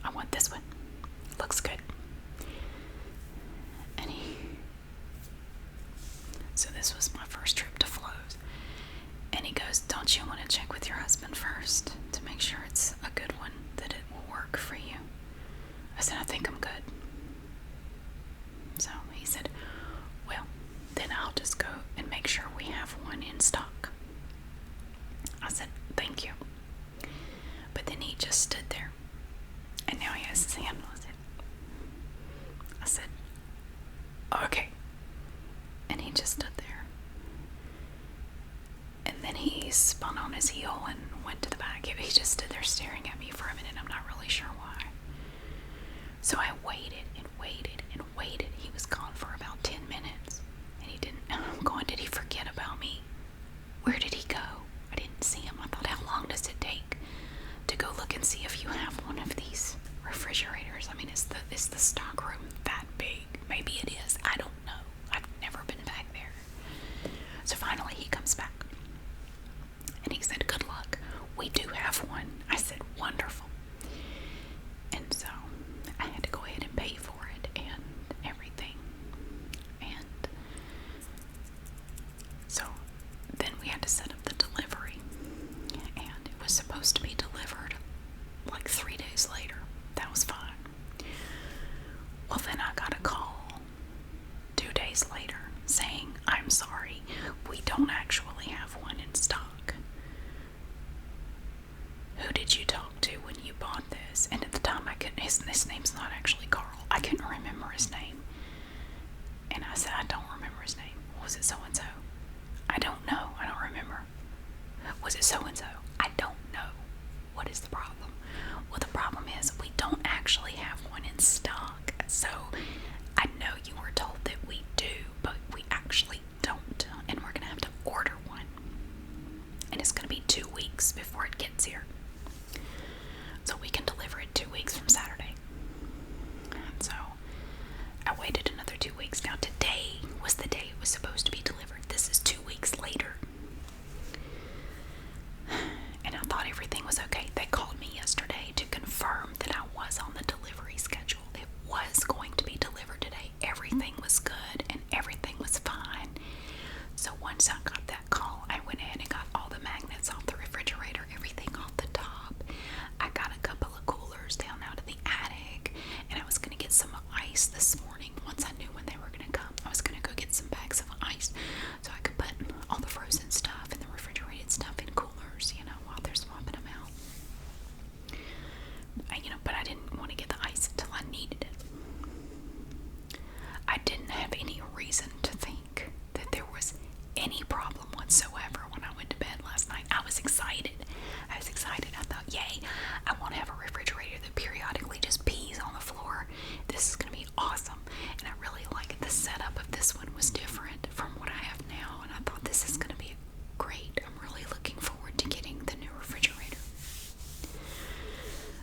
I want this one. Looks good. And so this was my first trip to Flo's. And he goes, don't you want to check with your husband first to make sure it's a good one, that it will work for you? I said, I think I'm good. So he said, well, then I'll just go and make sure we have one in stock. I said, thank you. But then he just stood there. And now he has his hand on it. I said, okay. And he just stood there. And then he spun on his heel and went to the back. He just stood there staring at me for a minute. I'm not really sure why. So I waited and waited and waited. He was gone for about 10 minutes. And he didn't. I'm going, did he forget about me? Where did he go? I didn't see him. I thought, how long does it take to go look and see if you have one of these refrigerators? I mean, is the stock room that big? Maybe it is. I don't know. I've never been back there. So finally he comes back. And he said, good luck. We do have one. I said, wonderful. And so I had to go ahead and pay for it and everything. And so then we had to set up the delivery. And it was supposed to be delivered like 3 days later. That was fine. Well, then I got a call 2 days later saying, I'm sorry, we don't actually have one in stock. Who did you talk to when you bought this? And at the time, I couldn't, his name's not actually Carl. I couldn't remember his name. And I said, I don't remember his name. Was it so-and-so? I don't know. I don't remember. Was it so-and-so? I don't know. What is the problem? Well, the problem is we don't actually have one in stock. So I know you were told that we do, but we actually don't. And we're going to have to order one. And it's going to be 2 weeks before it gets here. So we can deliver it 2 weeks from Saturday. And so I waited another 2 weeks. Now today was the day it was supposed to be delivered. This is 2 weeks later. And I thought everything was okay. They called me yesterday to confirm that I was on the delivery schedule. It was going to be delivered today. Everything was good and everything was fine. So once I got that call, I went ahead and got all the magnets off the refrigerator, everything off the top. I got a couple of coolers down out of the attic, and I was going to get some ice this morning. Once I knew when they were going to come, I was going to go get some bags of ice so I could put all the frozen stuff and the refrigerated stuff in coolers, while they're swapping them out. But I didn't want to get the ice until I needed it. I didn't have any reason to think that there was any problem whatsoever when I went to bed last night. I was excited. I thought, yay, I want to have a refrigerator that periodically just pees on the floor. This is going to be awesome. And I really like the setup of this one was different from what I have now. And I thought this is going to be great. I'm really looking forward to getting the new refrigerator.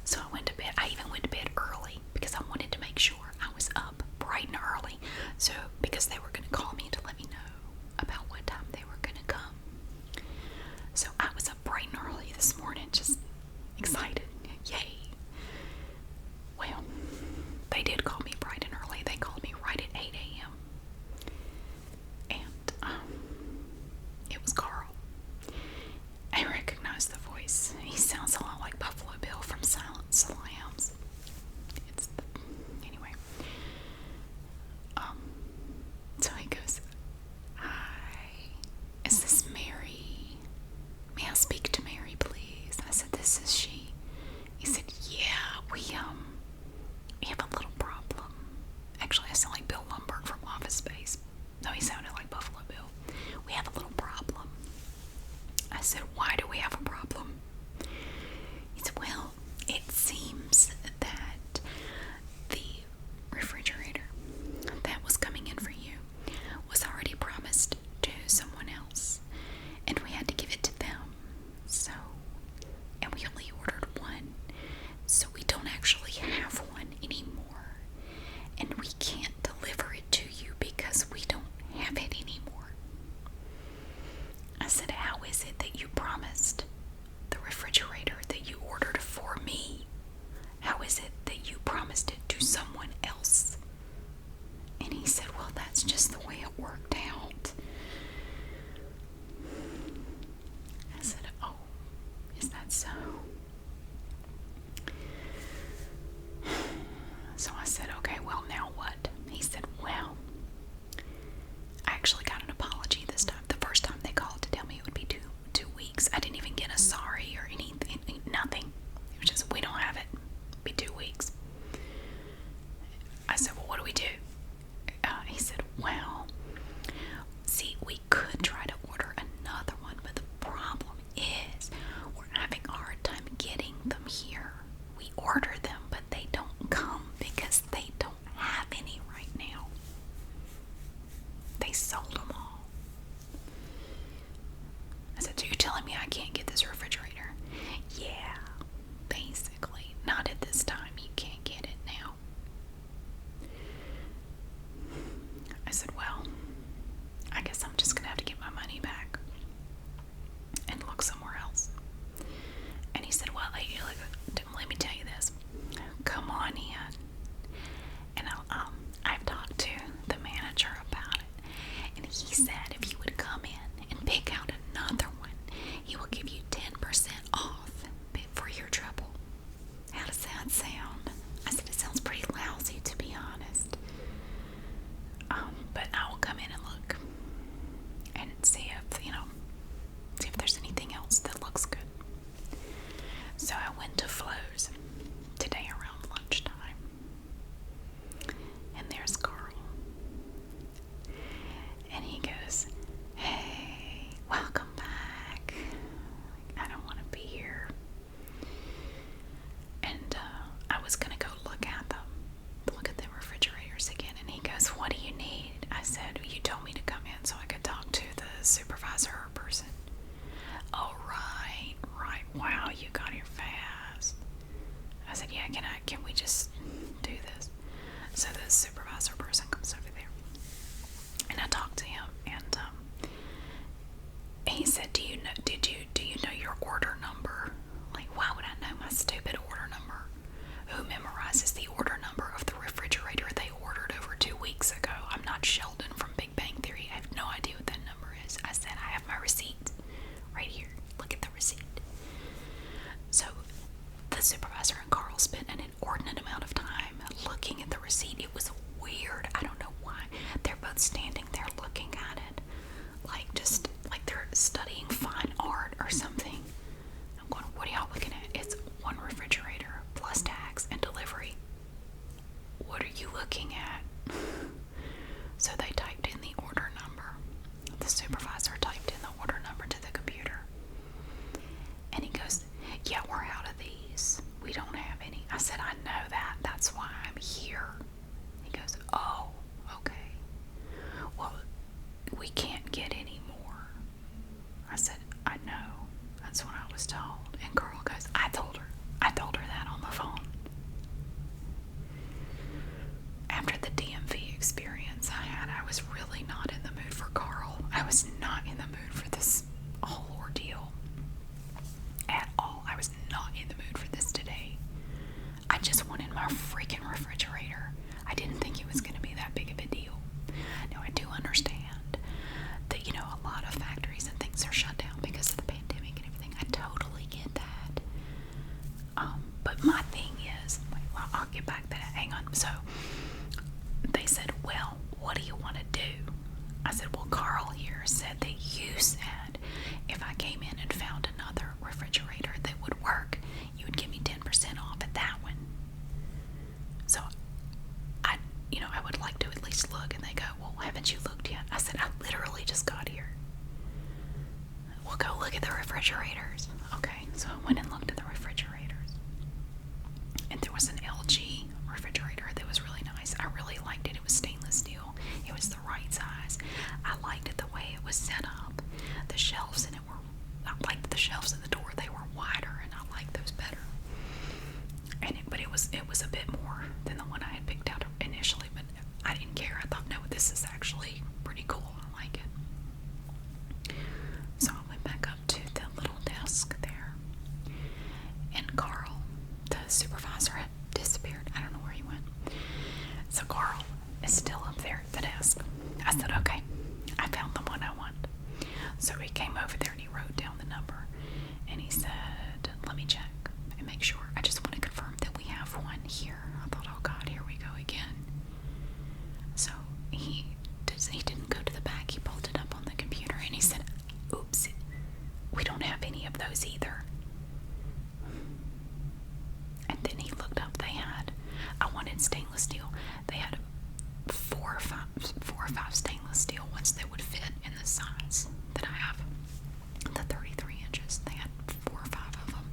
So I went to bed. I even went to bed early because I wanted to make sure I was up bright and early. So because they were going to call me to let me know about what time they were going to come. So I was up bright and early this morning, just excited. Yay. Well, they did call me bright and early. They called me right at 8 a.m. And it was Carl. I recognized the voice. He sounds a lot like Buffalo Bill from Silence of the Lambs. Anyway. So he goes, hi, is this Mary? May I speak to Mary, please? I said, this is she. He said, yeah, we have a little problem. looking at, so they typed in the order number. The supervisor typed in the order number to the computer. And he goes, yeah, we're out of these. We don't have any. I said, I know that. That's why I'm here. He goes, oh, okay. Well, we can't get any more. I said, I know. That's what I was told. And Carl goes, I told her that on the phone. After the DMV experience I had, I was really not in the mood for Carl. I was not in the mood for this whole ordeal at all. I was not in the mood for this today. I just wanted my freaking refrigerator. I didn't think it was going to be that big of a deal. Now, I do understand that, you know, a lot of factories and things are shut down because of the pandemic and everything. I totally get that. But my thing is, well, I'll get back to that. Hang on. So, they said, well, what do you want to do? I said, well, Carl here said that you said if I came in and found another refrigerator that would work, you would give me 10% off at that one. So, I would like to at least look. And they go, well, haven't you looked yet? I said, I literally just got here. We'll go look at the refrigerators. Okay, so I went and looked at the refrigerators. And there was an LG refrigerator that was really nice. I really liked it. It was stainless steel. It was the right size. I liked it the way it was set up. The shelves in it were, I liked the shelves in the door. They were wider, and I liked those better. But it was a bit more than the one I had picked out initially. But I didn't care. I thought, no, this is actually pretty cool. I like it. So I went back up to the little desk there, and Carl, the supervisor, had disappeared. I don't know where he went. So Carl is still up there at the desk. I said, okay, I found the one I want. So he came over there and he wrote down the number, and he said, let me check and make sure. I just want to confirm that we have one here. I thought, oh God, here we go again. So he didn't go to the back. He pulled it up on the computer and he said, oops, we don't have any of those either. And then he looked up. I wanted stainless steel. They had four or five stainless steel ones that would fit in the size that I have, the 33 inches. They had 4 or 5 of them.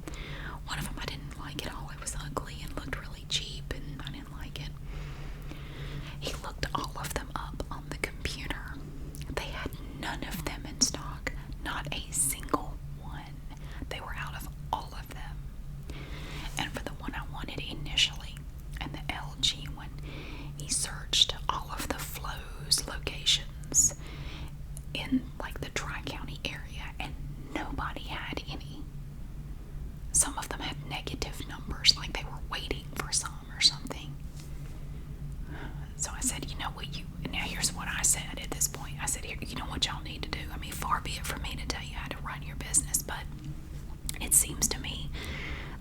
One of them I didn't like at all. It was ugly and looked really cheap, and I didn't like it. He looked all of them up on the computer. They had none of them in stock, not a single one. They were out of all of them. And for the one I wanted initially, and the LG one, he searched all of the Flo's locations in like the Tri-County area, and nobody had any. Some of them had negative numbers, like they were waiting for some or something. So I said, you know what, now here's what I said at this point. I said, here, you know what y'all need to do? I mean, far be it from me to tell you how to run your business, but it seems to me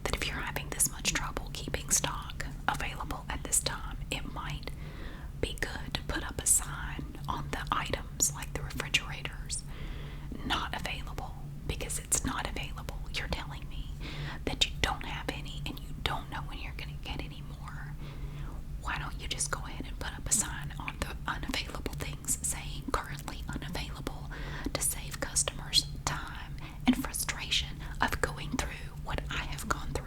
that if you're having this much trouble keeping stock available at this time, it might be good to put up a sign on the items like the refrigerators, not available, because it's not available. You're telling me that you don't have any and you don't know when you're going to get any more. Why don't you just go ahead and put up a sign on the unavailable things saying currently unavailable, to save customers time and frustration of going through what I have gone through?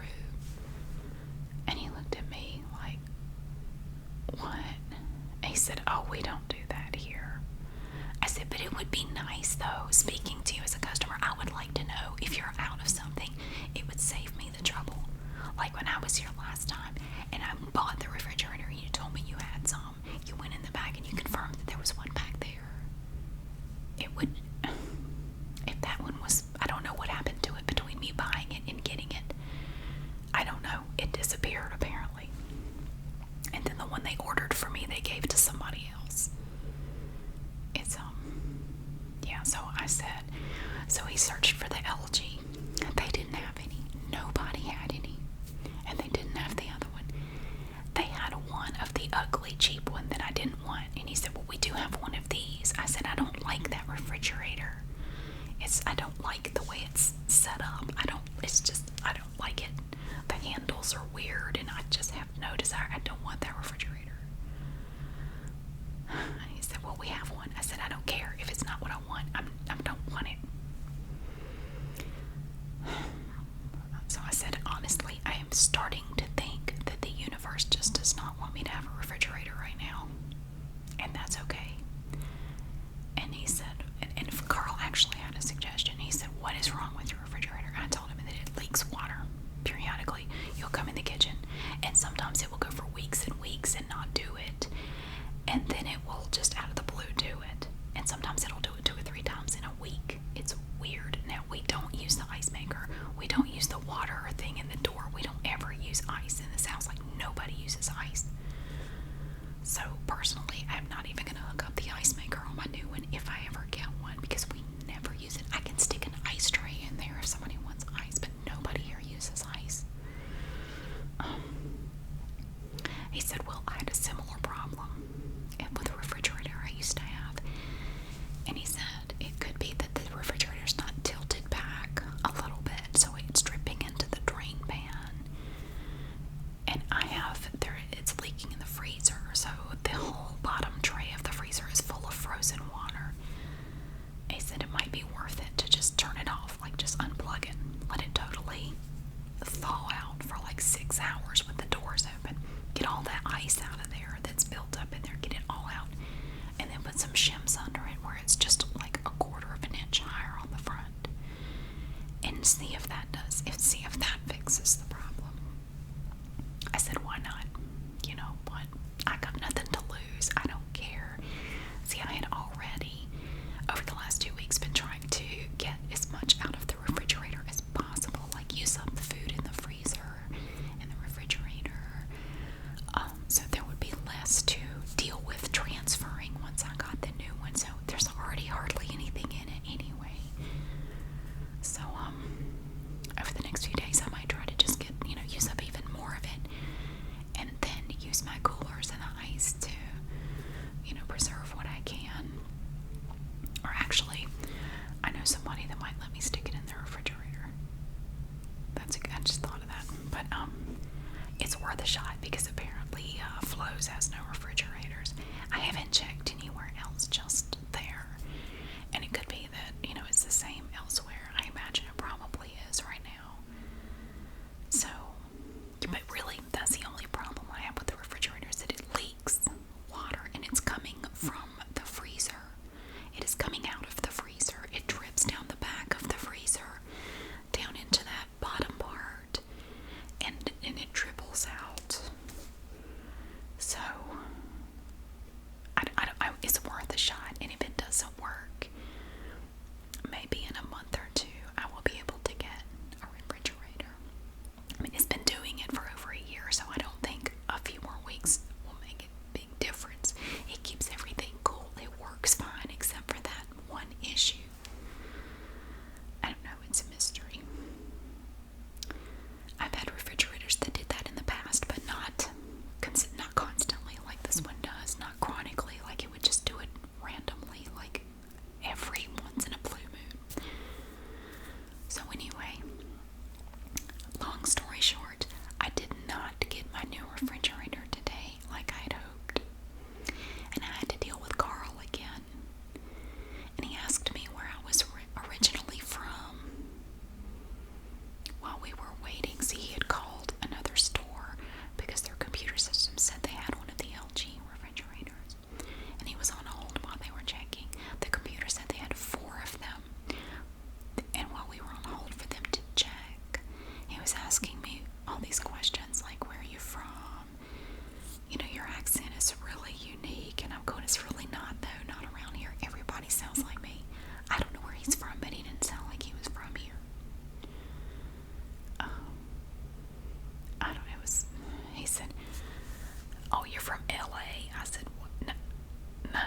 And he looked at me like, what? And he said, oh, we don't do that here. I said, but it would be nice though, speaking to you as a customer, I would like to know if you're out of something. It would save me the trouble. Like when I was here last time and I bought the refrigerator and you told me you had some, you went in the back and you confirmed that there was one back there. It would, if that one was, I don't know what happened to it between me buying it and getting it. I don't know. It disappeared apparently. And then the one they ordered for me, they gave to somebody else. It's, yeah, so I said, so he searched for the LG. They didn't have any. Nobody had any. And they didn't have the other one. They had one of the ugly, cheap one that I didn't want. And he said, well, we do have one of these. I said, I don't like that refrigerator. I don't like the way it's set up. I don't like it. The handles are weird, and I just have no desire. I don't want that refrigerator. He said, well, I had a similar problem with the refrigerator I used to have. And he said it could be that the refrigerator's not tilted back a little bit, so it's dripping into the drain pan. And it's leaking in the freezer, so the whole bottom tray of the freezer is full of frozen water. He said it might be worth it to just turn it off, like just unplug it, let it totally thaw out for like 6 hours with the doors open. Get all that ice out of there that's built up in there, get it all out, and then put some shims under it where it's just like a 1/4 of an inch higher on the front, and see if that fixes the problem. I said, why not? You know what? I got nothing to lose. I don't care. See, I had already, over the last 2 weeks, been trying to get as much out of the refrigerator as possible, like use up the food in the freezer and the refrigerator, so there would be less to deal with transferring once I got the new one. So there's already hardly anything in it anyway. So over the next few days, I might try to just use up even more of it, and then use my coolers and the ice to, preserve what I can. Or actually, I know somebody that might let me stick it in their refrigerator. I just thought of that. But it's worth a shot because apparently Flo's has no refrigerators. I haven't checked anywhere else, just there. And it could be that, it's the same elsewhere. I imagine it probably is right now. So, but really, that's the only problem I have with the refrigerator, is that it leaks water, and it's coming from the freezer. It is coming out of the freezer. It drips down the back of the freezer, down into that bottom part, and it dribbles out. So, it's worth a shot, and if it doesn't work, maybe in a month or two, I will be able to get a refrigerator. I mean, it's been doing it for over a year, so I don't think a few more weeks will make a big difference. It keeps everything cool. It works fine, except for that one issue. I don't know, it's a mystery. I've had refrigerators that did that in the past, but not constantly like this one does, not chronically, like it would just do it randomly, like every once in a blue moon. So anyway, long story short, I did not get my new refrigerator today like I'd hoped. And I had to deal with Carl again. And he asked me where I was originally from. While we were waiting, see, he had called another store because their computer system said they had one of the LG refrigerators. And he was on hold while they were checking. The computer said they had 4 of them. And while we were on hold for them to check, he was asking me all these questions like, where are you from? Your accent is really unique. And I'm going, it's really not, though, not around here. Everybody sounds like me. I don't know where he's from, but he didn't sound like he was from here. I don't know, he said, oh, you're from LA. I said, what? No.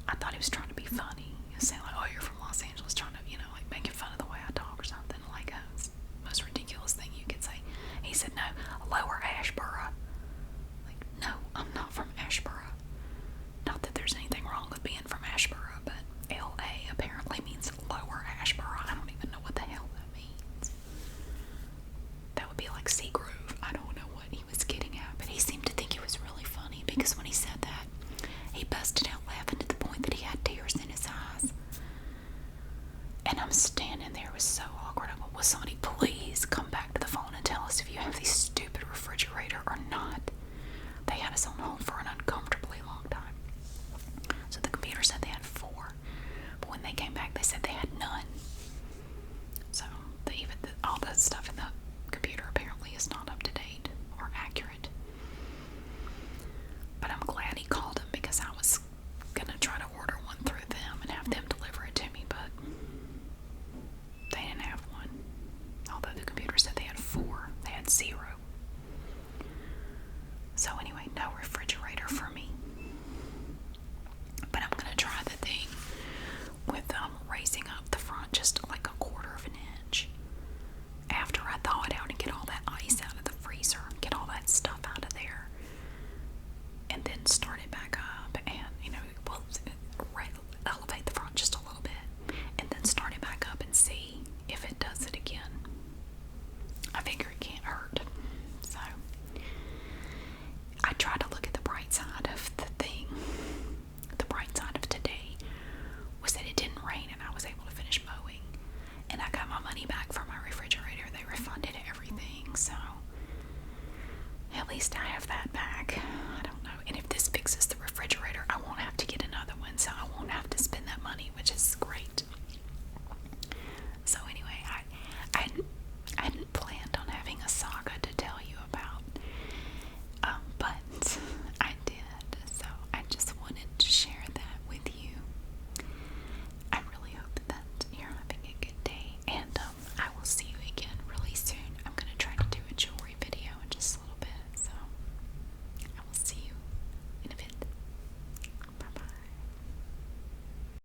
I thought he was trying to be funny. He was saying like, oh, you're from Los Angeles, trying to, like making fun of the way I talk or something. Like, it's the most ridiculous thing you could say. He said, no, Lower Ashboro. Like, no, I'm not from Ashboro. Not that there's anything wrong with being from Ashboro, but LA apparently means Lower Ashboro. I don't even know what the hell that means. That would be like Seagrove. I don't know what he was getting at, but he seemed to think it was really funny because when he said that, he busted out laughing to the point that he had tears in his eyes. And I'm standing there, it was so awkward. I went, will somebody please come back to the phone and tell us if you have this stupid refrigerator or not? They had us on hold for an uncomfortably long time. So the computer said they had 4, but when they came back, they said they had none. So all the stuff in the computer apparently is not up to date or accurate. But I'm glad